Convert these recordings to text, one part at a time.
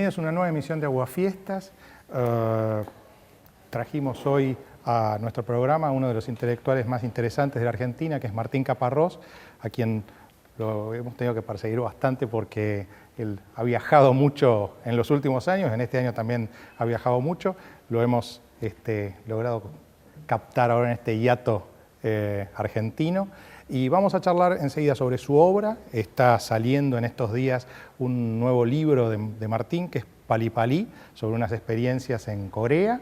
Bienvenidos a una nueva emisión de Aguafiestas. Trajimos hoy a nuestro programa a uno de los intelectuales más interesantes de la Argentina, que es Martín Caparrós, a quien lo hemos tenido que perseguir bastante porque él ha viajado mucho en los últimos años, en este año también ha viajado mucho. Lo hemos logrado captar ahora en este hiato argentino. Y vamos a charlar enseguida sobre su obra. Está saliendo en estos días un nuevo libro de Martín, que es Pali Pali, sobre unas experiencias en Corea,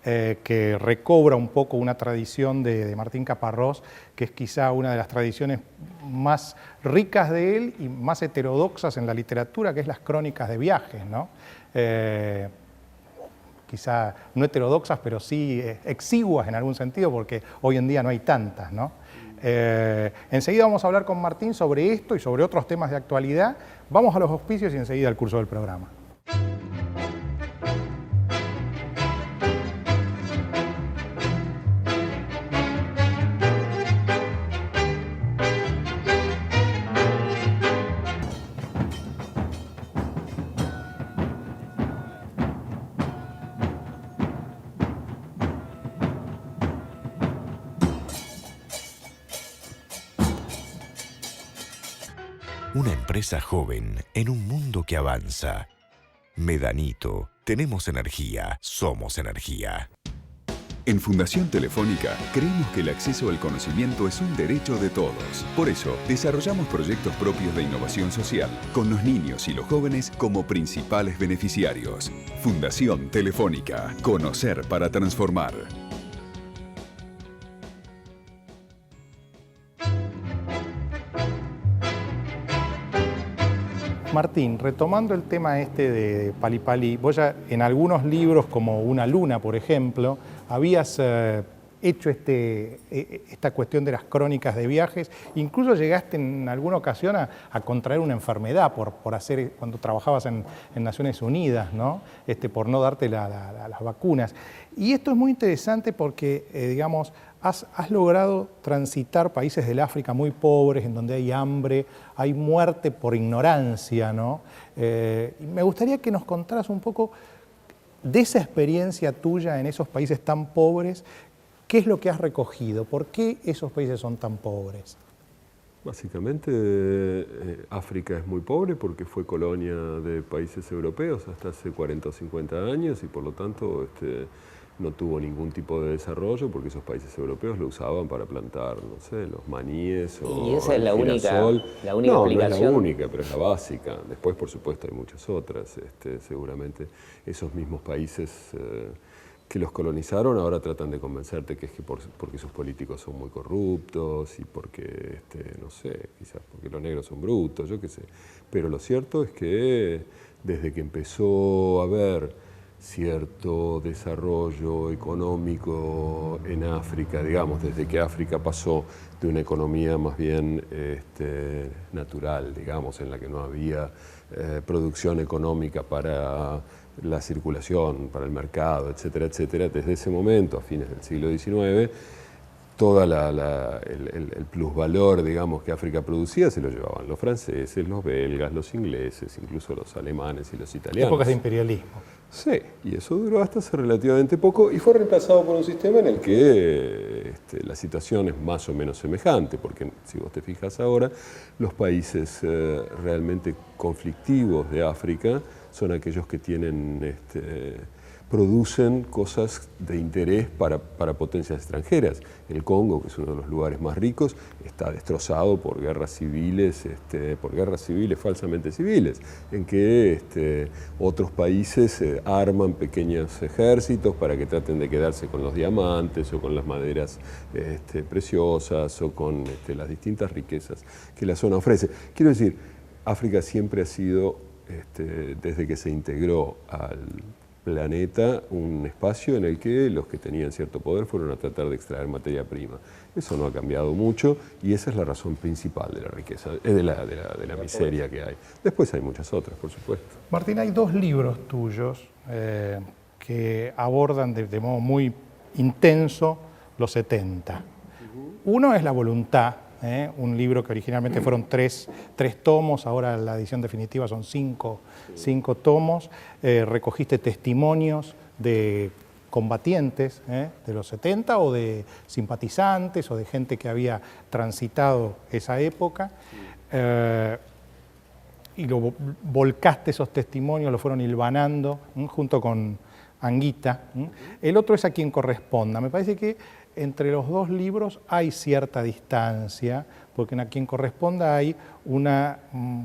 que recobra un poco una tradición de Martín Caparrós, que es quizá una de las tradiciones más ricas de él y más heterodoxas en la literatura, que es las crónicas de viajes, ¿no? Quizá no heterodoxas, pero sí exiguas en algún sentido, porque hoy en día no hay tantas, ¿no? Enseguida vamos a hablar con Martín sobre esto y sobre otros temas de actualidad. Vamos a los auspicios y enseguida al curso del programa. Una empresa joven en un mundo que avanza. Medanito, tenemos energía, somos energía. En Fundación Telefónica creemos que el acceso al conocimiento es un derecho de todos. Por eso, desarrollamos proyectos propios de innovación social, con los niños y los jóvenes como principales beneficiarios. Fundación Telefónica. Conocer para transformar. Martín, retomando el tema de Pali Pali, vos ya en algunos libros, como Una luna, por ejemplo, habías hecho esta cuestión de las crónicas de viajes. Incluso llegaste en alguna ocasión a contraer una enfermedad por hacer, cuando trabajabas en Naciones Unidas, ¿no? Por no darte las vacunas. Y esto es muy interesante porque, digamos, has logrado transitar países del África muy pobres, en donde hay hambre, hay muerte por ignorancia, ¿no? Y me gustaría que nos contaras un poco de esa experiencia tuya en esos países tan pobres. ¿Qué es lo que has recogido? ¿Por qué esos países son tan pobres? Básicamente, África es muy pobre porque fue colonia de países europeos hasta hace 40 o 50 años y por lo tanto no tuvo ningún tipo de desarrollo porque esos países europeos lo usaban para plantar, no sé, los maníes o ¿Y esa es la única girasol. explicación? No es la única, pero es la básica. Después, por supuesto, hay muchas otras. Seguramente esos mismos países que los colonizaron ahora tratan de convencerte que es que porque sus políticos son muy corruptos y porque, no sé, quizás porque los negros son brutos, yo qué sé. Pero lo cierto es que desde que empezó a haber cierto desarrollo económico en África, digamos, desde que África pasó de una economía más bien natural, digamos, en la que no había producción económica para la circulación, para el mercado, etcétera, etcétera, desde ese momento, a fines del siglo XIX, todo el plusvalor, digamos, que África producía se lo llevaban los franceses, los belgas, los ingleses, incluso los alemanes y los italianos. Épocas de imperialismo. Sí, y eso duró hasta hace relativamente poco y fue reemplazado por un sistema en el que la situación es más o menos semejante, porque si vos te fijas ahora, los países realmente conflictivos de África son aquellos que tienen producen cosas de interés para potencias extranjeras. El Congo, que es uno de los lugares más ricos, está destrozado por guerras civiles, falsamente civiles, en que otros países arman pequeños ejércitos para que traten de quedarse con los diamantes o con las maderas preciosas o con las distintas riquezas que la zona ofrece. Quiero decir, África siempre ha sido, desde que se integró al planeta, un espacio en el que los que tenían cierto poder fueron a tratar de extraer materia prima. Eso no ha cambiado mucho y esa es la razón principal de la riqueza, de la miseria que hay. Después hay muchas otras, por supuesto. Martín, hay dos libros tuyos que abordan de modo muy intenso los 70. Uno es La voluntad, un libro que originalmente fueron tres tomos, ahora la edición definitiva son cinco tomos. Recogiste testimonios de combatientes de los 70 o de simpatizantes o de gente que había transitado esa época. Y volcaste esos testimonios, los fueron hilvanando junto con Anguita. El otro es A quien corresponda. Me parece que entre los dos libros hay cierta distancia, porque en A quien corresponda hay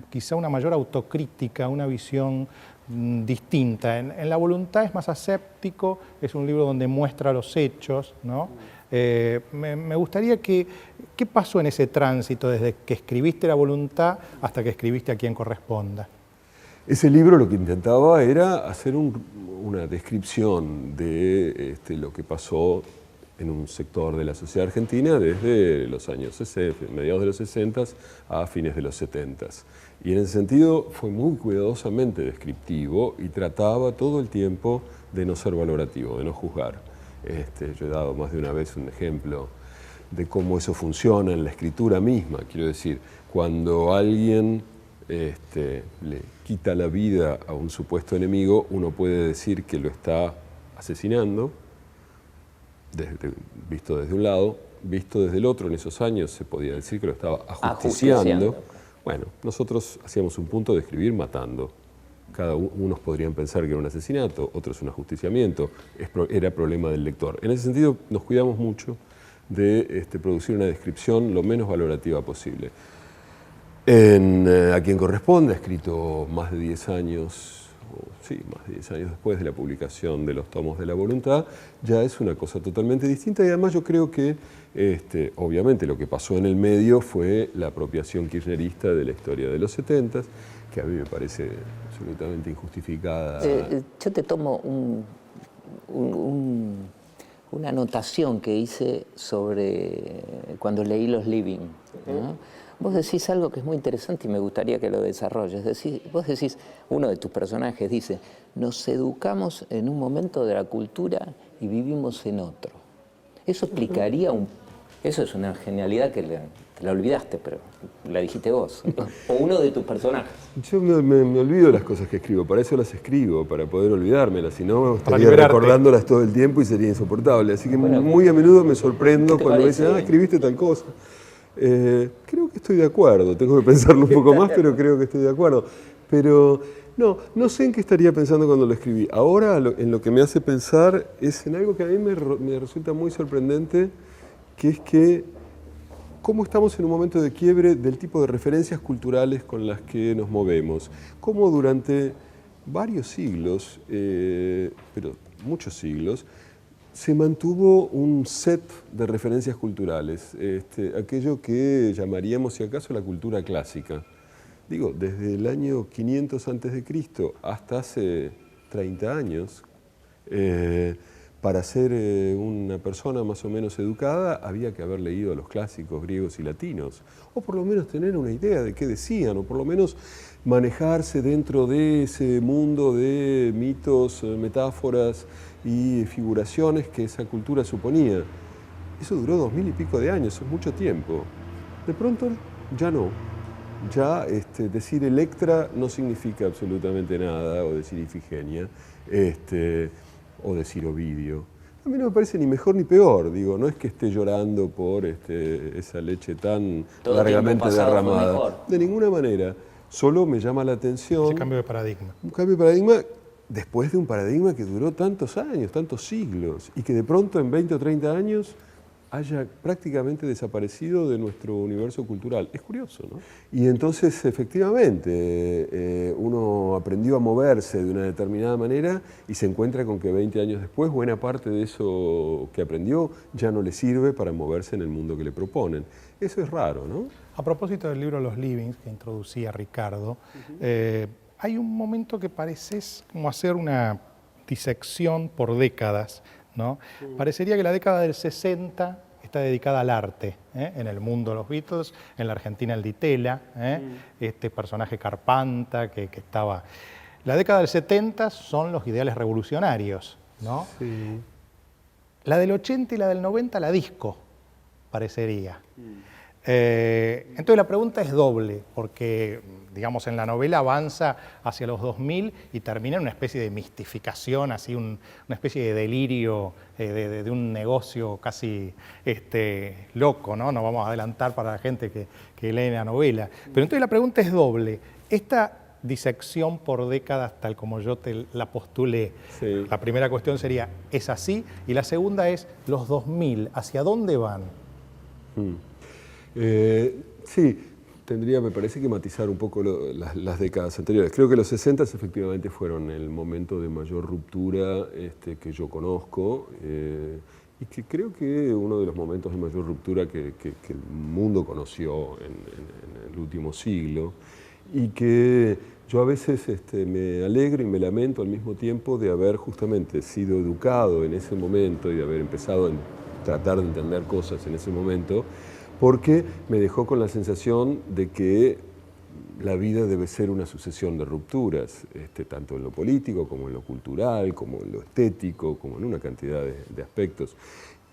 quizá una mayor autocrítica, una visión distinta. En La voluntad es más aséptico, es un libro donde muestra los hechos, ¿no? Me gustaría ¿qué pasó en ese tránsito desde que escribiste La voluntad hasta que escribiste A quien corresponda? Ese libro lo que intentaba era hacer una descripción de lo que pasó en un sector de la sociedad argentina desde los años 60, mediados de los 60 a fines de los 70. Y en ese sentido fue muy cuidadosamente descriptivo y trataba todo el tiempo de no ser valorativo, de no juzgar. Yo he dado más de una vez un ejemplo de cómo eso funciona en la escritura misma. Quiero decir, cuando alguien le quita la vida a un supuesto enemigo, uno puede decir que lo está asesinando, visto desde un lado, visto desde el otro. En esos años se podía decir que lo estaba ajusticiando. Bueno, nosotros hacíamos un punto de escribir matando. Unos podrían pensar que era un asesinato, otros un ajusticiamiento, era problema del lector. En ese sentido nos cuidamos mucho de producir una descripción lo menos valorativa posible. A quien corresponde, ha escrito más de 10 años, más de 10 años después de la publicación de los tomos de La voluntad, ya es una cosa totalmente distinta y además yo creo que obviamente lo que pasó en el medio fue la apropiación kirchnerista de la historia de los 70, que a mí me parece absolutamente injustificada. Yo te tomo una anotación que hice sobre cuando leí Los Living, ¿no? Vos decís algo que es muy interesante y me gustaría que lo desarrolles. Vos decís, uno de tus personajes dice, nos educamos en un momento de la cultura y vivimos en otro. Eso explicaría eso es una genialidad que te la olvidaste, pero la dijiste vos. O uno de tus personajes. Yo me olvido las cosas que escribo, para eso las escribo, para poder olvidármelas, si no estaría recordándolas todo el tiempo y sería insoportable. Así que muy a menudo me sorprendo cuando me dicen, escribiste tal cosa. Creo que estoy de acuerdo, tengo que pensarlo un poco más, pero creo que estoy de acuerdo. Pero no sé en qué estaría pensando cuando lo escribí. Ahora en lo que me hace pensar es en algo que a mí me resulta muy sorprendente, que es que cómo estamos en un momento de quiebre del tipo de referencias culturales con las que nos movemos. Cómo durante varios siglos, pero muchos siglos, se mantuvo un set de referencias culturales, aquello que llamaríamos, si acaso, la cultura clásica. Digo, desde el año 500 a.C. hasta hace 30 años, para ser una persona más o menos educada había que haber leído los clásicos griegos y latinos, o por lo menos tener una idea de qué decían, o por lo menos manejarse dentro de ese mundo de mitos, metáforas y figuraciones que esa cultura suponía. Eso duró 2000 y pico de años, es mucho tiempo. De pronto ya no. Ya decir Electra no significa absolutamente nada, o decir Ifigenia, o decir Ovidio. A mí no me parece ni mejor ni peor, digo, no es que esté llorando por esa leche tan todo largamente derramada. De ninguna manera. Solo me llama la atención. Ese cambio de paradigma. Un cambio de paradigma después de un paradigma que duró tantos años, tantos siglos, y que de pronto en 20 o 30 años haya prácticamente desaparecido de nuestro universo cultural. Es curioso, ¿no? Y entonces, efectivamente, uno aprendió a moverse de una determinada manera y se encuentra con que 20 años después buena parte de eso que aprendió ya no le sirve para moverse en el mundo que le proponen. Eso es raro, ¿no? A propósito del libro Los Livings, que introducía Ricardo, hay un momento que pareces como hacer una disección por décadas, ¿no? Parecería que la década del 60 está dedicada al arte, en el mundo de los Beatles, en la Argentina el Di Tella, este personaje Carpanta que estaba... La década del 70 son los ideales revolucionarios, ¿no? La del 80 y la del 90 la disco, parecería. Entonces la pregunta es doble, porque digamos en la novela avanza hacia los 2000 y termina en una especie de mistificación, así una especie de delirio de un negocio casi loco, ¿no? No vamos a adelantar para la gente que lee la novela. Pero entonces la pregunta es doble. Esta disección por décadas, tal como yo te la postulé, sí. La primera cuestión sería, ¿es así? Y la segunda es, los 2000, ¿hacia dónde van? Sí, tendría, me parece, que matizar un poco las décadas anteriores. Creo que los 60 efectivamente fueron el momento de mayor ruptura que yo conozco y que creo que uno de los momentos de mayor ruptura que el mundo conoció en el último siglo, y que yo a veces me alegro y me lamento al mismo tiempo de haber justamente sido educado en ese momento y de haber empezado a tratar de entender cosas en ese momento, porque me dejó con la sensación de que la vida debe ser una sucesión de rupturas, tanto en lo político como en lo cultural, como en lo estético, como en una cantidad de aspectos.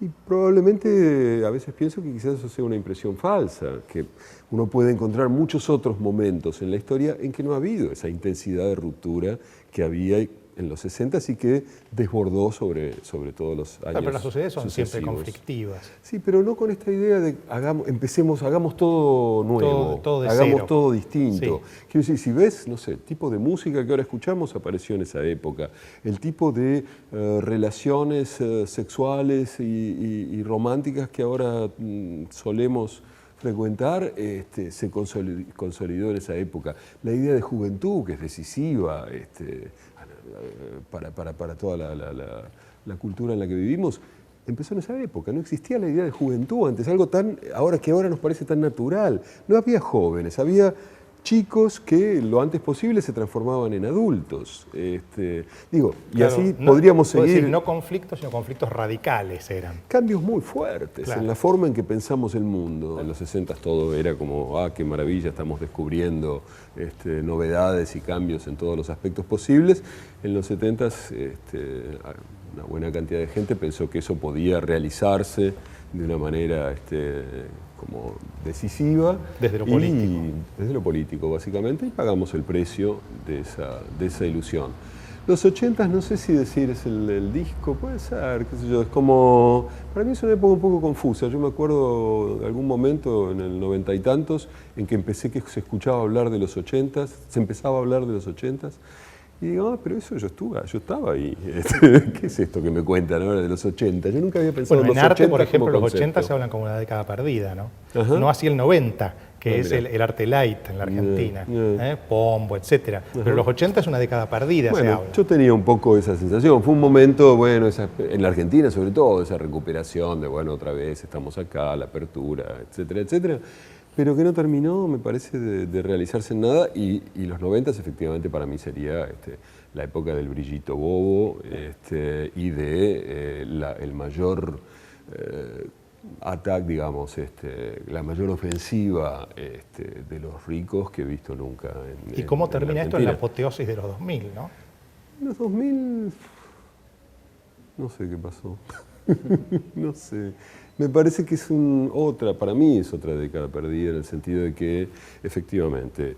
Y probablemente a veces pienso que quizás eso sea una impresión falsa, que uno puede encontrar muchos otros momentos en la historia en que no ha habido esa intensidad de ruptura que había en los 60 y que desbordó sobre todos los años. Pero las sociedades son sucesivos. siempre conflictivas. Sí, pero no con esta idea de hagamos todo nuevo, todo de hagamos cero. todo distinto. Sí. Quiero decir, si ves, no sé, el tipo de música que ahora escuchamos apareció en esa época, el tipo de relaciones sexuales y románticas que ahora solemos frecuentar, se consolidó en esa época. La idea de juventud, que es decisiva, para toda la cultura en la que vivimos, empezó en esa época. No existía la idea de juventud antes, algo que ahora nos parece tan natural. No había jóvenes, había chicos que lo antes posible se transformaban en adultos. Y claro, así podríamos seguir. Decir, no conflictos, sino conflictos radicales eran. Cambios muy fuertes, claro, en la forma en que pensamos el mundo. En los 60 todo era como, qué maravilla, estamos descubriendo novedades y cambios en todos los aspectos posibles. En los 70 una buena cantidad de gente pensó que eso podía realizarse de una manera como decisiva. Desde lo político. Desde lo político, básicamente, y pagamos el precio de esa ilusión. Los 80, no sé si decir es el disco, puede ser, qué sé yo, es como... Para mí es una época un poco confusa. Yo me acuerdo de algún momento, en el 90 y tantos, en que empecé que se escuchaba hablar de los 80, se empezaba a hablar de los 80, y digo, pero eso yo estaba ahí. ¿Qué es esto que me cuentan ahora de los 80? Yo nunca había pensado en los 80 en arte, por ejemplo, como los 80 concepto. se hablan como una década perdida, ¿no? Ajá. No así el 90, que es mira. el arte light en la Argentina, Pombo, etc. Pero los 80 es una década perdida, se Bueno, habla. yo tenía un poco esa sensación. Fue un momento, bueno, en la Argentina sobre todo, esa recuperación de, bueno, otra vez estamos acá, la apertura, etcétera, etcétera, pero que no terminó, me parece, de realizarse en nada, y los 90 efectivamente para mí sería la época del brillito bobo y de el mayor ataque, digamos, la mayor ofensiva de los ricos que he visto nunca en ¿Y cómo termina esto en la Argentina. apoteosis de los 2000, no? En los 2000, no sé qué pasó. No sé. Me parece que es para mí es otra década perdida, en el sentido de que, efectivamente,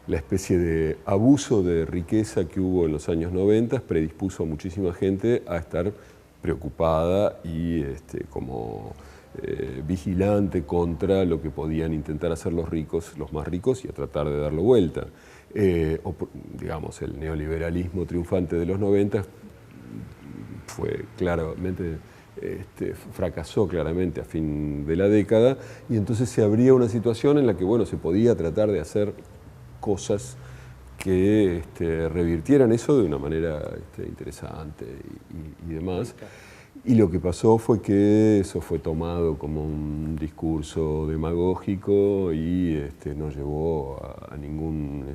la especie de abuso de riqueza que hubo en los años 90 predispuso a muchísima gente a estar preocupada y vigilante contra lo que podían intentar hacer los más ricos, y a tratar de darlo vuelta. Digamos, el neoliberalismo triunfante de los 90 fue claramente... fracasó claramente a fin de la década, y entonces se abría una situación en la que, bueno, se podía tratar de hacer cosas que revirtieran eso de una manera interesante y demás. Y lo que pasó fue que eso fue tomado como un discurso demagógico y no llevó a ningún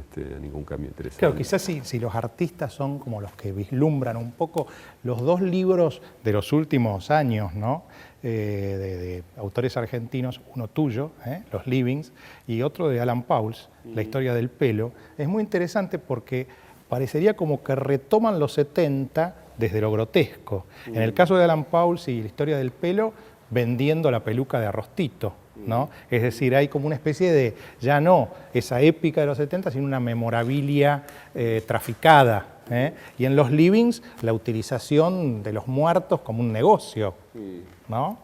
cambio interesante. Claro, quizás si los artistas son como los que vislumbran un poco los dos libros de los últimos años, ¿no? De autores argentinos, uno tuyo, Los Livings, y otro de Alan Pauls, La historia del pelo, es muy interesante porque parecería como que retoman los 70 desde lo grotesco. En el caso de Alan Pauls y La historia del pelo, vendiendo la peluca de Arrostito, ¿no? Es decir, hay como una especie de, ya no esa épica de los 70, sino una memorabilia traficada, ¿eh? Y en los livings, la utilización de los muertos como un negocio, ¿no?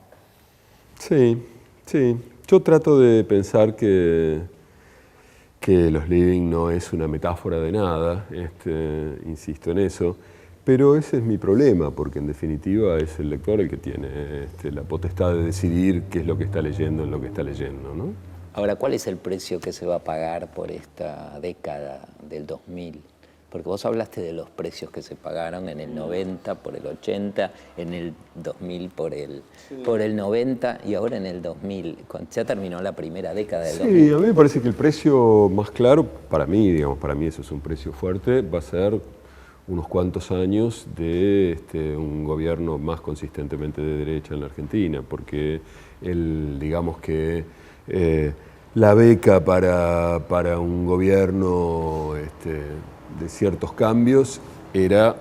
Sí, sí. Yo trato de pensar que los living no es una metáfora de nada, insisto en eso, pero ese es mi problema, porque en definitiva es el lector el que tiene la potestad de decidir qué es lo que está leyendo en lo que está leyendo, ¿no? Ahora, ¿cuál es el precio que se va a pagar por esta década del 2000? Porque vos hablaste de los precios que se pagaron en el 90, por el 80, en el 2000 por el 90 y ahora en el 2000. Ya terminó la primera década del 2000. Sí, a mí me parece que el precio más claro, para mí eso es un precio fuerte, va a ser unos cuantos años de un gobierno más consistentemente de derecha en la Argentina, porque digamos que la beca para un gobierno de ciertos cambios era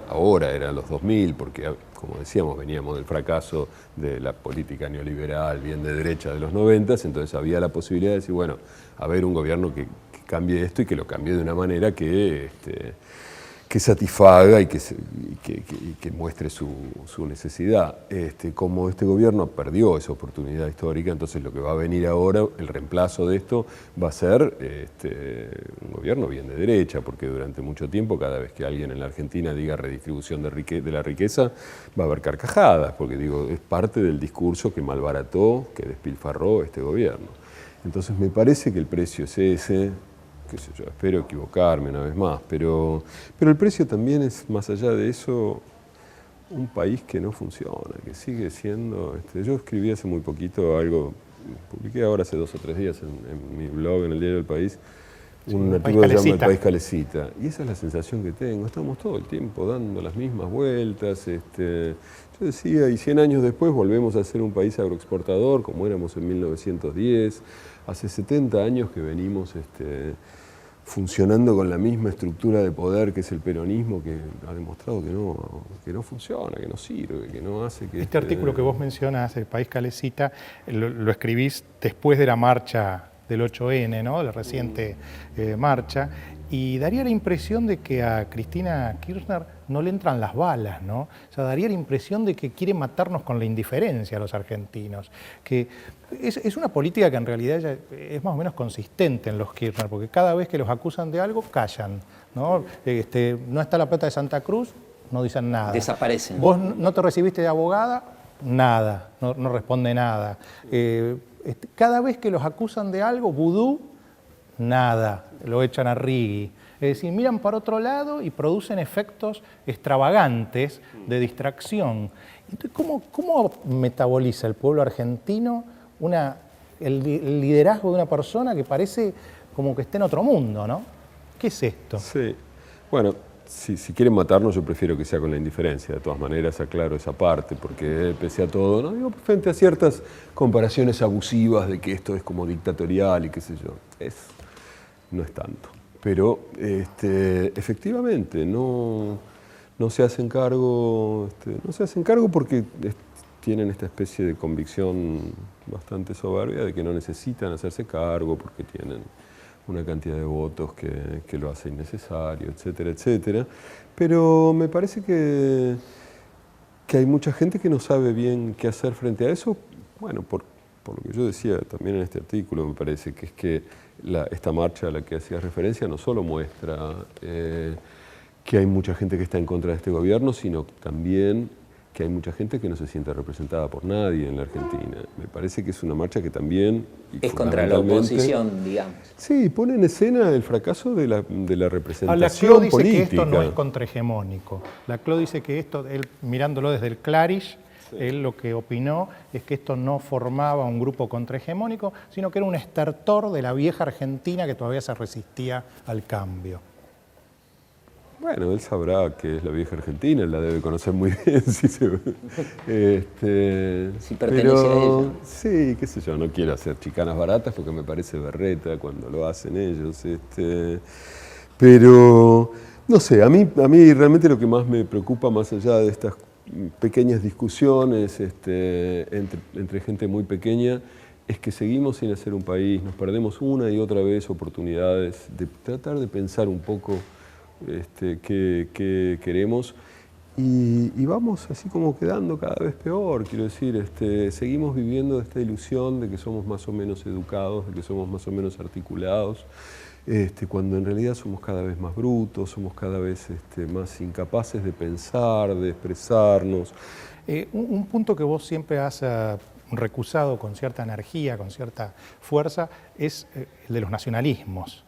los 2000, porque como decíamos veníamos del fracaso de la política neoliberal bien de derecha de los 90, entonces había la posibilidad de decir, bueno, a ver un gobierno que cambie esto y que lo cambie de una manera que satisfaga y que muestre su necesidad. Como este gobierno perdió esa oportunidad histórica, entonces lo que va a venir ahora, el reemplazo de esto, va a ser un gobierno bien de derecha, porque durante mucho tiempo, cada vez que alguien en la Argentina diga redistribución de la riqueza, va a haber carcajadas, porque es parte del discurso que malbarató, que despilfarró este gobierno. Entonces me parece que el precio es ese. Qué sé yo, espero equivocarme una vez más, pero el precio también es, más allá de eso, un país que no funciona, que sigue siendo... yo escribí hace muy poquito algo, publiqué ahora hace 2 o 3 días en mi blog, en el diario El País, un artículo que se llama El País Calecita, y esa es la sensación que tengo, estamos todo el tiempo dando las mismas vueltas, yo decía, y 100 años después volvemos a ser un país agroexportador, como éramos en 1910, hace 70 años que venimos funcionando con la misma estructura de poder que es el peronismo, que ha demostrado que no funciona, que no sirve, que no hace que... Este artículo que vos mencionas, El País Calecita, lo escribís después de la marcha del 8N, ¿no? La reciente marcha, y daría la impresión de que a Cristina Kirchner no le entran las balas, ¿no? O sea, daría la impresión de que quiere matarnos con la indiferencia a los argentinos, que es una política que en realidad ya es más o menos consistente en los Kirchner, porque cada vez que los acusan de algo, callan, ¿no? No está la plata de Santa Cruz, no dicen nada. Desaparecen. Vos no te recibiste de abogada, nada, no responde nada. Cada vez que los acusan de algo, vudú, nada, lo echan a Rigui. Es decir, miran para otro lado y producen efectos extravagantes de distracción. Entonces, ¿cómo metaboliza el pueblo argentino el liderazgo de una persona que parece como que está en otro mundo, ¿no? ¿Qué es esto? Sí, bueno, si quieren matarnos, yo prefiero que sea con la indiferencia. De todas maneras, aclaro esa parte, porque pese a todo, no digo frente a ciertas comparaciones abusivas de que esto es como dictatorial y qué sé yo, no es tanto. Pero efectivamente no se hacen cargo, porque tienen esta especie de convicción bastante soberbia de que no necesitan hacerse cargo porque tienen una cantidad de votos que lo hace innecesario, etcétera, etcétera. Pero me parece que hay mucha gente que no sabe bien qué hacer frente a eso. Bueno, por lo que yo decía también en este artículo, me parece que es que esta marcha a la que hacías referencia no solo muestra que hay mucha gente que está en contra de este gobierno, sino también que hay mucha gente que no se siente representada por nadie en la Argentina. Me parece que es una marcha que también... Es contra la oposición, digamos. Sí, pone en escena el fracaso de la representación la CLO dice política. Que esto no es contrahegemónico. La CLO dice que esto, él mirándolo desde el Clarish, él lo que opinó es que esto no formaba un grupo contrahegemónico, sino que era un estertor de la vieja Argentina que todavía se resistía al cambio. Bueno, él sabrá qué es la vieja Argentina, él la debe conocer muy bien. Si pertenece a ella. Sí, qué sé yo, no quiero hacer chicanas baratas porque me parece berreta cuando lo hacen ellos. Pero, no sé, a mí realmente lo que más me preocupa, más allá de estas pequeñas discusiones entre gente muy pequeña, es que seguimos sin hacer un país, nos perdemos una y otra vez oportunidades de tratar de pensar un poco qué queremos y vamos así como quedando cada vez peor. Quiero decir, seguimos viviendo esta ilusión de que somos más o menos educados, de que somos más o menos articulados, cuando en realidad somos cada vez más brutos, somos cada vez más incapaces de pensar, de expresarnos. Un punto que vos siempre has recusado con cierta energía, con cierta fuerza, es el de los nacionalismos.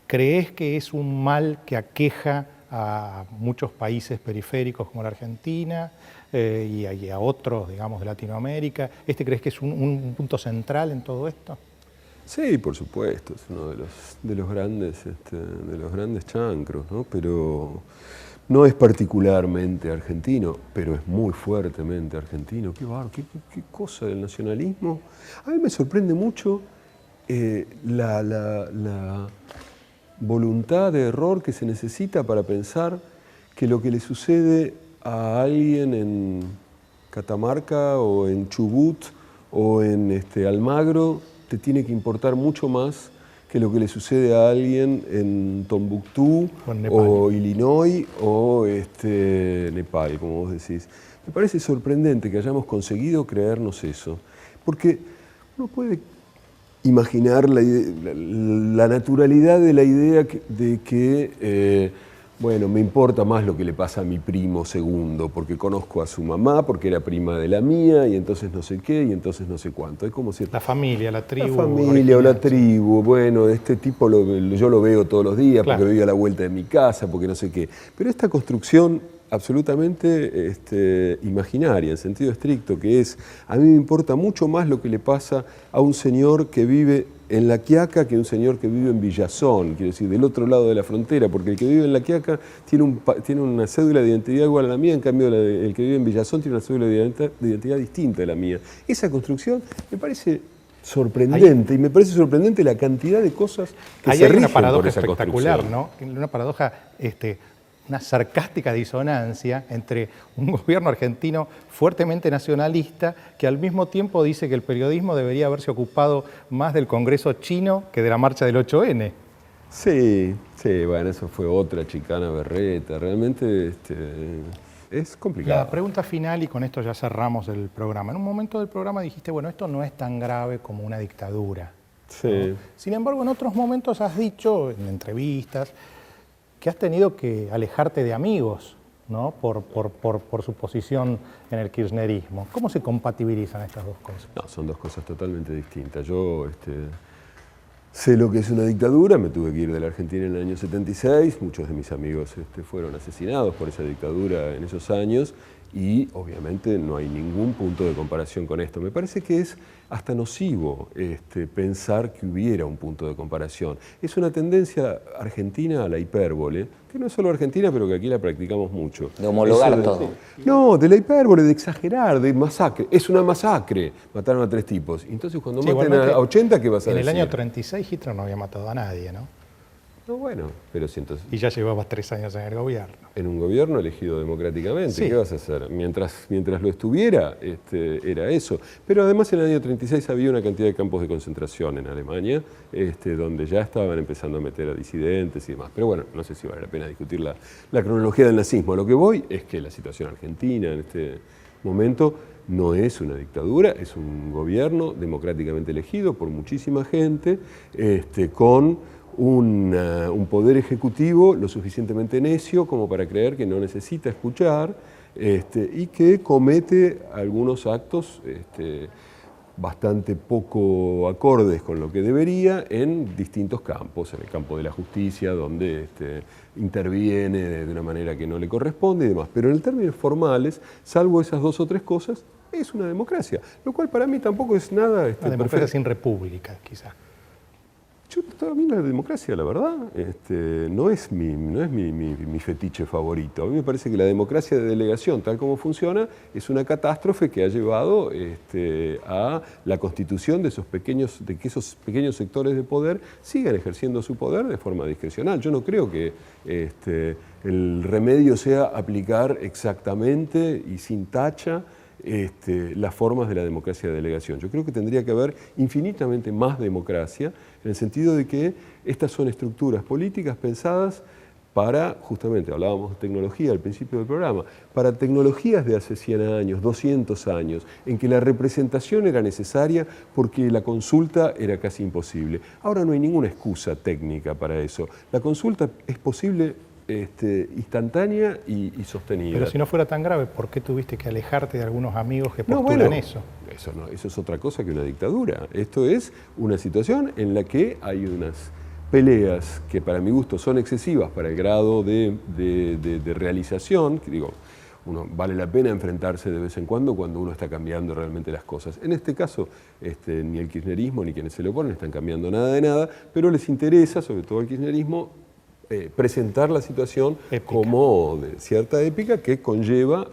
¿Crees que es un mal que aqueja a muchos países periféricos como la Argentina y a otros, digamos, de Latinoamérica? ¿Crees que es un punto central en todo esto? Sí, por supuesto, es uno de los grandes chancros, ¿no? Pero no es particularmente argentino, pero es muy fuertemente argentino. Qué cosa del nacionalismo. A mí me sorprende mucho la voluntad de error que se necesita para pensar que lo que le sucede a alguien en Catamarca o en Chubut o en Almagro te tiene que importar mucho más que lo que le sucede a alguien en Tombuctú o Illinois o Nepal, como vos decís. Me parece sorprendente que hayamos conseguido creernos eso, porque uno puede imaginar la naturalidad de la idea de que bueno, me importa más lo que le pasa a mi primo segundo, porque conozco a su mamá, porque era prima de la mía, y entonces no sé qué, y entonces no sé cuánto. Es como la familia, la tribu. La familia o la tribu, bueno, este tipo yo lo veo todos los días, claro, porque vive a la vuelta de mi casa, porque no sé qué. Pero esta construcción absolutamente imaginaria, en sentido estricto, que es, a mí me importa mucho más lo que le pasa a un señor que vive en La Quiaca que un señor que vive en Villazón, quiero decir, del otro lado de la frontera, porque el que vive en La Quiaca tiene una cédula de identidad igual a la mía, en cambio el que vive en Villazón tiene una cédula de identidad distinta a la mía. Esa construcción me parece sorprendente, y me parece sorprendente la cantidad de cosas que se rigen por esa espectacular, ¿no? Una paradoja, una sarcástica disonancia entre un gobierno argentino fuertemente nacionalista que al mismo tiempo dice que el periodismo debería haberse ocupado más del Congreso chino que de la marcha del 8N. Sí, bueno, eso fue otra chicana berreta, realmente es complicado. La pregunta final, y con esto ya cerramos el programa. En un momento del programa dijiste, bueno, esto no es tan grave como una dictadura. Sí. ¿No? Sin embargo, en otros momentos has dicho, en entrevistas, que has tenido que alejarte de amigos, ¿no? por su posición en el kirchnerismo. ¿Cómo se compatibilizan estas dos cosas? No, son dos cosas totalmente distintas. Yo sé lo que es una dictadura, me tuve que ir de la Argentina en el año 76, muchos de mis amigos fueron asesinados por esa dictadura en esos años, y obviamente no hay ningún punto de comparación con esto. Me parece que es hasta nocivo pensar que hubiera un punto de comparación. Es una tendencia argentina a la hipérbole, que no es solo argentina, pero que aquí la practicamos mucho. De homologar todo. No, de la hipérbole, de exagerar, de masacre. Es una masacre, mataron a 3 tipos. Entonces cuando maten a 80, ¿qué vas a decir? En el año 36 Hitler no había matado a nadie, ¿no? No, bueno, pero si entonces... Y ya llevabas 3 años en el gobierno. En un gobierno elegido democráticamente, sí. ¿Qué vas a hacer? Mientras lo estuviera, era eso. Pero además en el año 36 había una cantidad de campos de concentración en Alemania, donde ya estaban empezando a meter a disidentes y demás. Pero bueno, no sé si vale la pena discutir la cronología del nazismo. A lo que voy es que la situación argentina en este momento no es una dictadura, es un gobierno democráticamente elegido por muchísima gente, con un poder ejecutivo lo suficientemente necio como para creer que no necesita escuchar y que comete algunos actos bastante poco acordes con lo que debería en distintos campos, en el campo de la justicia, donde interviene de una manera que no le corresponde y demás. Pero en términos formales, salvo esas 2 o 3 cosas, es una democracia, lo cual para mí tampoco es nada... Una democracia sin república, quizás. A mí la democracia, la verdad, no es mi fetiche favorito. A mí me parece que la democracia de delegación, tal como funciona, es una catástrofe que ha llevado a la constitución de que esos pequeños sectores de poder sigan ejerciendo su poder de forma discrecional. Yo no creo que el remedio sea aplicar exactamente y sin tacha las formas de la democracia de delegación. Yo creo que tendría que haber infinitamente más democracia, en el sentido de que estas son estructuras políticas pensadas para, justamente, hablábamos de tecnología al principio del programa, para tecnologías de hace 100 años, 200 años, en que la representación era necesaria porque la consulta era casi imposible. Ahora no hay ninguna excusa técnica para eso. La consulta es posible instantánea y sostenida. Pero si no fuera tan grave, ¿por qué tuviste que alejarte de algunos amigos que postulan eso? Eso es otra cosa que una dictadura. Esto es una situación en la que hay unas peleas que para mi gusto son excesivas para el grado de realización, que digo, vale la pena enfrentarse de vez en cuando uno está cambiando realmente las cosas. En este caso, ni el kirchnerismo ni quienes se le oponen están cambiando nada de nada, pero les interesa, sobre todo al kirchnerismo, presentar la situación épica, como de cierta épica que conlleva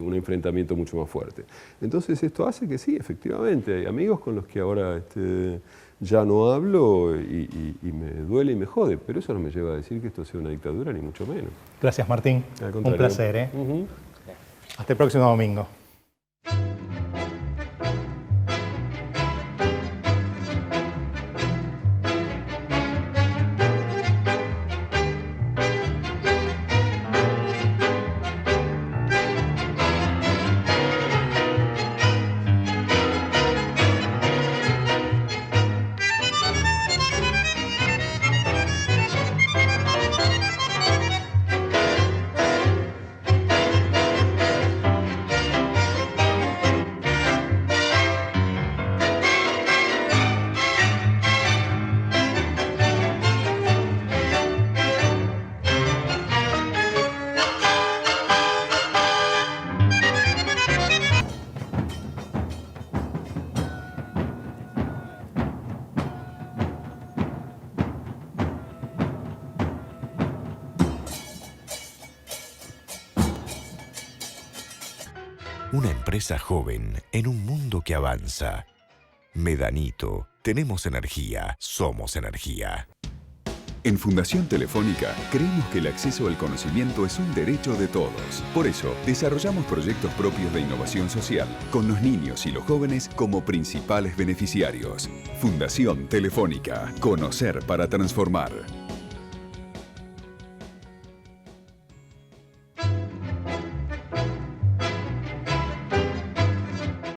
un enfrentamiento mucho más fuerte. Entonces esto hace que sí, efectivamente, hay amigos con los que ahora ya no hablo y me duele y me jode, pero eso no me lleva a decir que esto sea una dictadura, ni mucho menos. Gracias, Martín. Un placer. Hasta el próximo domingo. Una empresa joven en un mundo que avanza. Medanito, tenemos energía, somos energía. En Fundación Telefónica creemos que el acceso al conocimiento es un derecho de todos. Por eso, desarrollamos proyectos propios de innovación social, con los niños y los jóvenes como principales beneficiarios. Fundación Telefónica. Conocer para transformar.